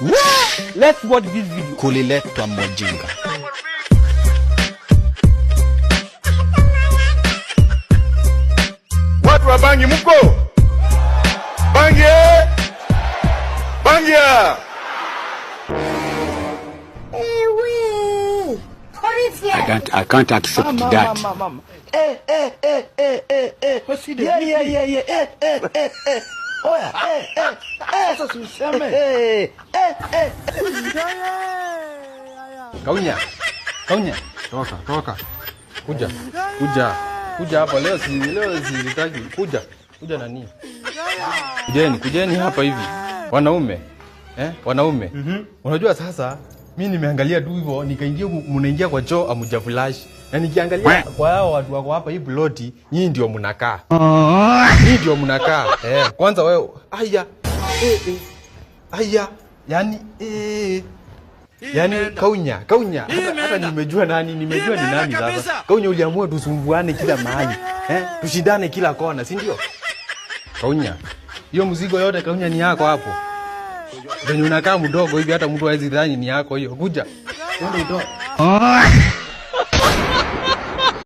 Let's watch this video. Kuliletwa Mojinga. Watu wa Bangi mko? Bangi! Bangia! I can't accept that. Mama. Oya, sasa useme. Kaunya. Toka. Kuja hapa leo sitaki. Kuja nani? Kujeni hapa hivi. Wanaume. Unajua sasa mimi nimeangalia tu hivyo nikaingia mnaingia kwa choo amujaflash. Na nikiangalia kwa hao watu wako hapa hii ploti, nyinyi ndio mnakaa. Kwanza wewe aya. Yani Kaunya. Hata nimejua ni nani sasa. Kaunya uliamua tusumbuane kila mahali. Tushindane kila kona, si ndio? Kaunya. Hiyo mzigo yote Kaunya ni yako hapo. Venye unakaa mdogo hivi hata mtu hawezi dhani ni yako hiyo. Kuja. Ndio.